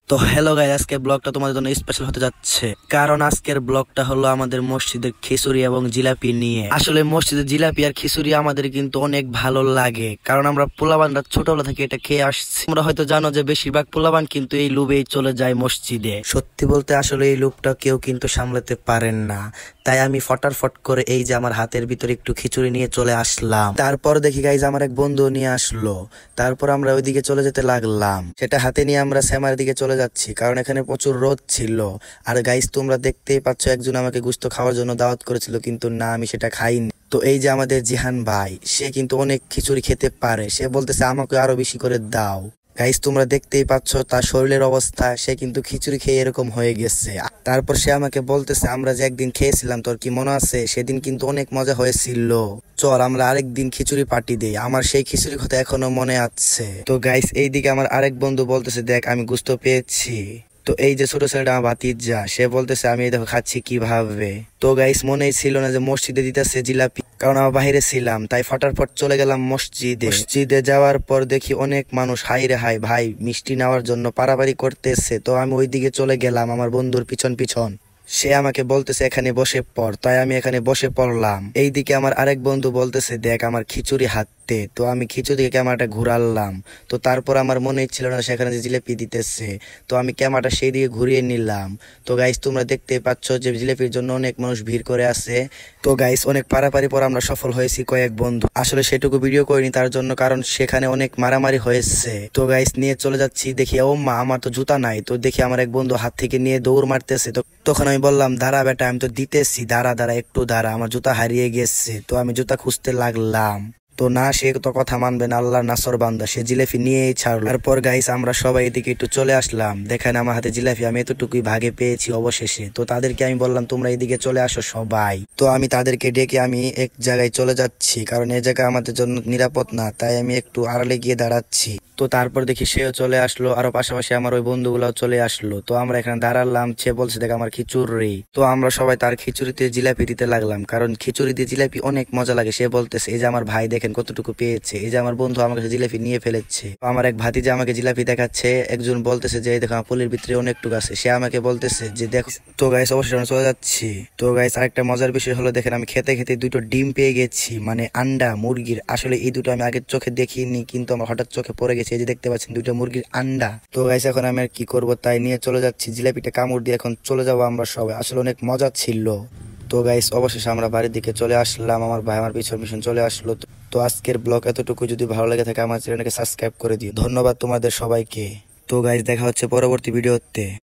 তো hello guys, আজকের ব্লগটা তোমাদের জন্য স্পেশাল হতে যাচ্ছে, কারণ আজকের ব্লগটা হলো আমাদের মসজিদের খিচুড়ি এবং জিলাপি নিয়ে। আসলে মসজিদের জিলাপি আর খিচুড়ি আমাদের কিন্তু অনেক ভালো লাগে, কারণ আমরা পোলাবানরা ছোটবেলা থেকে এটা খেয়ে আসছি। তোমরা হয়তো জানো যে বেশিরভাগ পোলাবান কিন্তু এই লোভেই চলে যায় মসজিদে। সত্যি বলতে আসলে এই লোভটা কেউ কিন্তু সামলাতে পারেন না, তাই আমি ফটাফট করে এই যে আমার হাতের ভিতরে একটু খিচুড়ি নিয়ে চলে আসলাম। তারপর দেখি গাইজ আমার এক বন্ধু নিয়ে আসলো, তারপর আমরা ওইদিকে চলে যেতে লাগলাম। সেটা হাতে নিয়ে আমরা শ্যামার দিকে চলে যাচ্ছি, কারণ এখানে প্রচুর রোদ ছিল। আর গাইজ তোমরা দেখতেই পাচ্ছ, একজন আমাকে গোশত খাওয়ার জন্য দাওয়াত করেছিল, কিন্তু না, আমি সেটা খাইনি। তো এই যে আমাদের জিহান ভাই, সে কিন্তু অনেক খিচুড়ি খেতে পারে, সে বলতেছে আমাকে আরো বেশি করে দাও। গাইস তোমরা দেখতেই পাচ্ছ তার শরীরের অবস্থা, সে কিন্তু খিচুড়ি খেয়ে এরকম হয়ে গেছে। তারপর সে আমাকে বলতেছে, আমরা যে একদিন খেয়েছিলাম তোর কি মনে আছে, সেদিন কিন্তু অনেক মজা হয়েছিল, চল আমরা আরেকদিন খিচুড়ি পার্টি দেই। আমার সেই খিচুড়ির কথা এখনো মনে আছে। তো গাইস এইদিকে আমার আরেক বন্ধু বলতেছে, দেখ আমি গোশত পেয়েছি। তো এই যে ছোট ছেলেটা আমার ভাতিজা, সে বলতেছে আমি এই দেখো খাচ্ছি কিভাবে। তো গাইস মনেই ছিল না যে মসজিদে দিতেছে জিলাপি, কারণ আমরা বাইরে ছিলাম, তাই ফটাফট চলে গেলাম মসজিদে। মসজিদে যাওয়ার পর দেখি অনেক মানুষ হাই রে হাই ভাই মিষ্টি নেওয়ার জন্য পারাপারি করতেছে। তো আমি ওইদিকে চলে গেলাম আমার বন্ধুর পিছন পিছন। সে আমাকে বলতেছে এখানে বসে পড়, তাই আমি এখানে বসে পড়লাম। এইদিকে আমার আরেক বন্ধু বলতেছে, দেখ আমার খিচুড়ি হাতে। তো আমি খিচুড়ি ক্যামেরাটা ঘুরালাম। তো তারপর আমার মনে ছিল না সেখানে যে জিলাপি দিতেছে, তো আমি ক্যামেরাটা সেই দিকে ঘুরিয়ে নিলাম। তো গাইস তোমরা দেখতে পাচ্ছ যে জিলাপির জন্য অনেক মানুষ ভিড় করে আছে। তো গাইস অনেক পারাপারি পর আমরা সফল হয়েছি কয়েক বন্ধু। আসলে সেটুকু ভিডিও করিনি তার জন্য, কারণ সেখানে অনেক মারামারি হয়েছে। তো গাইস নিয়ে চলে যাচ্ছি, দেখি ও মা আমার তো জুতা নাই। তো দেখি আমার এক বন্ধু হাত থেকে নিয়ে দৌড় মারতেছে। তো তখন আমি বললাম, দাঁড়া বেটা, আমি তো দিতেছি, দাঁড়া দাঁড়া একটু দাঁড়া, আমার জুতা হারিয়ে গেছে। তো আমি জুতা খুঁজতে লাগলাম। তো না, সে তো কথা মানবে না, আল্লাহর নাসর বান্দা, সে জিলাপি নিয়েই ছাড়লো। তারপর গাইস আমরা সবাই এদিকে একটু চলে আসলাম, দেখেন আমার হাতে জিলাপি আমি এতটুকুই ভাগে পেয়েছি অবশেষে। তো তাদেরকে আমি বললাম তোমরা এদিকে চলে আসো সবাই। তো আমি তাদেরকে ডেকে আমি এক জায়গায় চলে যাচ্ছি, কারণ এই জায়গা আমাদের জন্য নিরাপদ না, তাই আমি একটু আড়ালে গিয়ে দাঁড়াচ্ছি। তো তারপর দেখি সেও চলে আসলো, আরো পাশাপাশি আমার ওই বন্ধুগুলাও চলে আসলো। তো আমরা এখানে দাঁড়ালাম, সে বলছে দেখ আমার খিচুড়ি। তো আমরা সবাই তার খিচুড়িতে জিলাপি দিতে লাগলাম, কারণ খিচুড়ি দিয়ে জিলাপি অনেক মজা লাগে। সে বলতেছে এই যে আমার ভাই দেখেন কতটুকু পেয়েছে, এই যে আমার বন্ধু আমার কাছে জিলাপি নিয়ে ফেলেছে। আমার এক ভাতিজা আমাকে জিলাপি দেখাচ্ছে, একজন বলতেছে যে এই দেখো আমার পুলির ভিতরে অনেকটুকু আছে, সে আমাকে বলতেছে যে দেখো। তো গাইস অবশ্যই আমরা চলে যাচ্ছি। তো গাইস আরেকটা মজার বিষয় হলো, দেখেন আমি খেতে খেতে দুটো ডিম পেয়ে গেছি, মানে আন্ডা মুরগির। আসলে এই দুটো আমি আগের চোখে দেখিনি, কিন্তু আমার হঠাৎ চোখে পড়ে গেছে। এই যে দেখতে পাচ্ছেন দুটো মুরগির আন্ডা। তো গাইস এখন আমি আর কি করবো, তাই নিয়ে চলে যাচ্ছি জিলাপিটা কামড় দিয়ে এখন চলে যাবো আমরা সবাই। আসলে অনেক মজা ছিল। তো গাইস অবশেষে আমরা বাড়ির দিকে চলে আসলাম, আমার ভাই আমার পিছন পিছন চলে আসলো। তো আজকের ব্লগ এতটুকু, যদি ভালো লেগে থাকে আমার চ্যানেলকে সাবস্ক্রাইব করে দিও। ধন্যবাদ তোমাদের সবাইকে। তো গাইস দেখা হচ্ছে পরবর্তী ভিডিওতে।